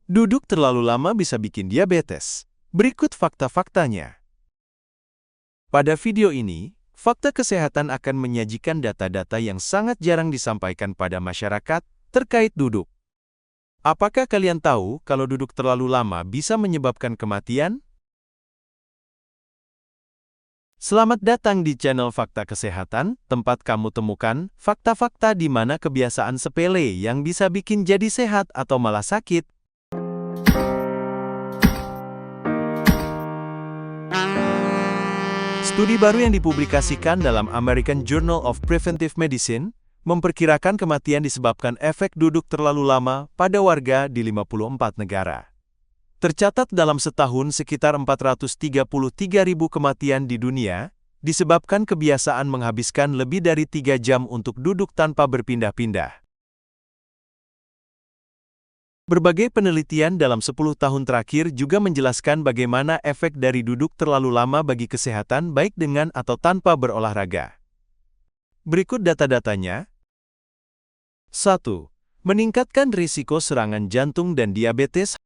Duduk terlalu lama bisa bikin diabetes. Berikut fakta-faktanya. Pada video ini, fakta kesehatan akan menyajikan data-data yang sangat jarang disampaikan pada masyarakat terkait duduk. Apakah kalian tahu kalau duduk terlalu lama bisa menyebabkan kematian? Selamat datang di channel Fakta Kesehatan, tempat kamu temukan fakta-fakta di mana kebiasaan sepele yang bisa bikin jadi sehat atau malah sakit. Studi baru yang dipublikasikan dalam American Journal of Preventive Medicine memperkirakan kematian disebabkan efek duduk terlalu lama pada warga di 54 negara. Tercatat dalam setahun sekitar 433.000 kematian di dunia, disebabkan kebiasaan menghabiskan lebih dari 3 jam untuk duduk tanpa berpindah-pindah. Berbagai penelitian dalam 10 tahun terakhir juga menjelaskan bagaimana efek dari duduk terlalu lama bagi kesehatan baik dengan atau tanpa berolahraga. Berikut data-datanya. 1. Meningkatkan risiko serangan jantung dan diabetes.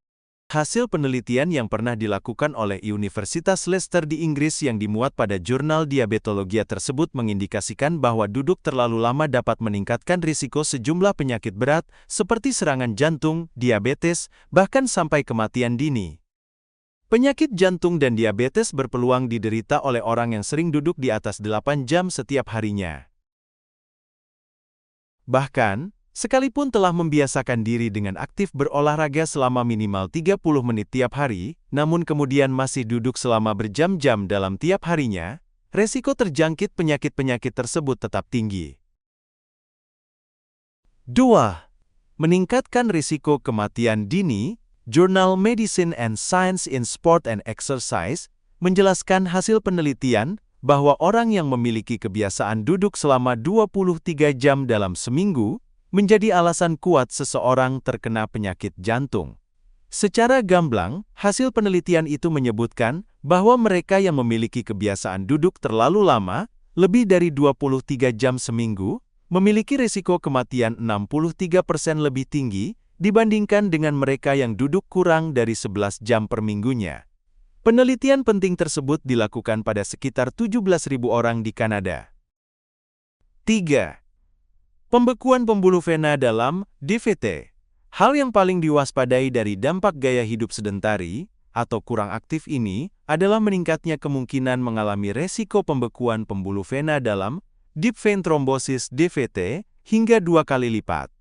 Hasil penelitian yang pernah dilakukan oleh Universitas Leicester di Inggris yang dimuat pada jurnal Diabetologia tersebut mengindikasikan bahwa duduk terlalu lama dapat meningkatkan risiko sejumlah penyakit berat seperti serangan jantung, diabetes, bahkan sampai kematian dini. Penyakit jantung dan diabetes berpeluang diderita oleh orang yang sering duduk di atas 8 jam setiap harinya. Bahkan, sekalipun telah membiasakan diri dengan aktif berolahraga selama minimal 30 menit tiap hari, namun kemudian masih duduk selama berjam-jam dalam tiap harinya, resiko terjangkit penyakit-penyakit tersebut tetap tinggi. 2. Meningkatkan risiko kematian dini. Jurnal Medicine and Science in Sport and Exercise menjelaskan hasil penelitian bahwa orang yang memiliki kebiasaan duduk selama 23 jam dalam seminggu menjadi alasan kuat seseorang terkena penyakit jantung. Secara gamblang, hasil penelitian itu menyebutkan bahwa mereka yang memiliki kebiasaan duduk terlalu lama, lebih dari 23 jam seminggu, memiliki risiko kematian 63% lebih tinggi dibandingkan dengan mereka yang duduk kurang dari 11 jam per minggunya. Penelitian penting tersebut dilakukan pada sekitar 17.000 orang di Kanada. 3. Pembekuan pembuluh vena dalam DVT. Hal yang paling diwaspadai dari dampak gaya hidup sedentari atau kurang aktif ini adalah meningkatnya kemungkinan mengalami resiko pembekuan pembuluh vena dalam deep vein thrombosis DVT hingga 2 kali lipat.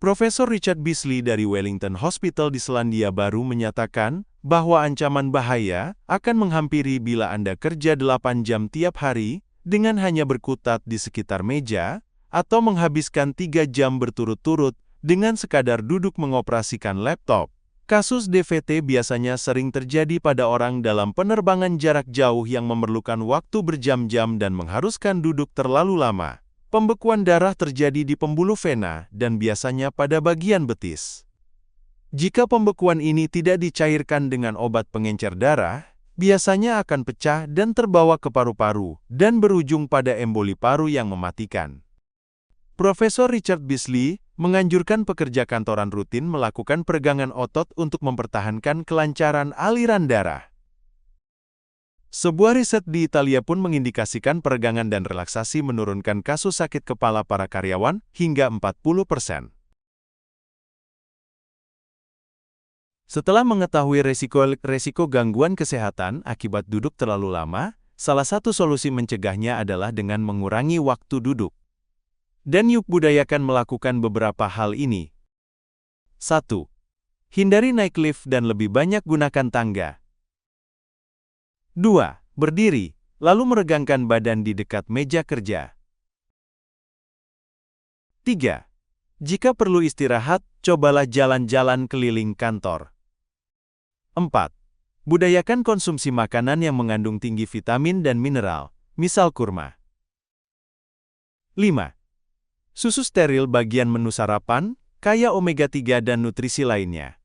Profesor Richard Beasley dari Wellington Hospital di Selandia Baru menyatakan bahwa ancaman bahaya akan menghampiri bila Anda kerja 8 jam tiap hari dengan hanya berkutat di sekitar meja, atau menghabiskan 3 jam berturut-turut dengan sekadar duduk mengoperasikan laptop. Kasus DVT biasanya sering terjadi pada orang dalam penerbangan jarak jauh yang memerlukan waktu berjam-jam dan mengharuskan duduk terlalu lama. Pembekuan darah terjadi di pembuluh vena dan biasanya pada bagian betis. Jika pembekuan ini tidak dicairkan dengan obat pengencer darah, biasanya akan pecah dan terbawa ke paru-paru dan berujung pada emboli paru yang mematikan. Profesor Richard Beasley menganjurkan pekerja kantoran rutin melakukan peregangan otot untuk mempertahankan kelancaran aliran darah. Sebuah riset di Italia pun mengindikasikan peregangan dan relaksasi menurunkan kasus sakit kepala para karyawan hingga 40%. Setelah mengetahui resiko gangguan kesehatan akibat duduk terlalu lama, salah satu solusi mencegahnya adalah dengan mengurangi waktu duduk. Dan yuk budayakan melakukan beberapa hal ini. 1. Hindari naik lift dan lebih banyak gunakan tangga. 2. Berdiri, lalu meregangkan badan di dekat meja kerja. 3. Jika perlu istirahat, cobalah jalan-jalan keliling kantor. 4. Budayakan konsumsi makanan yang mengandung tinggi vitamin dan mineral, misal kurma. 5. Susu steril bagian menu sarapan, kaya omega 3 dan nutrisi lainnya.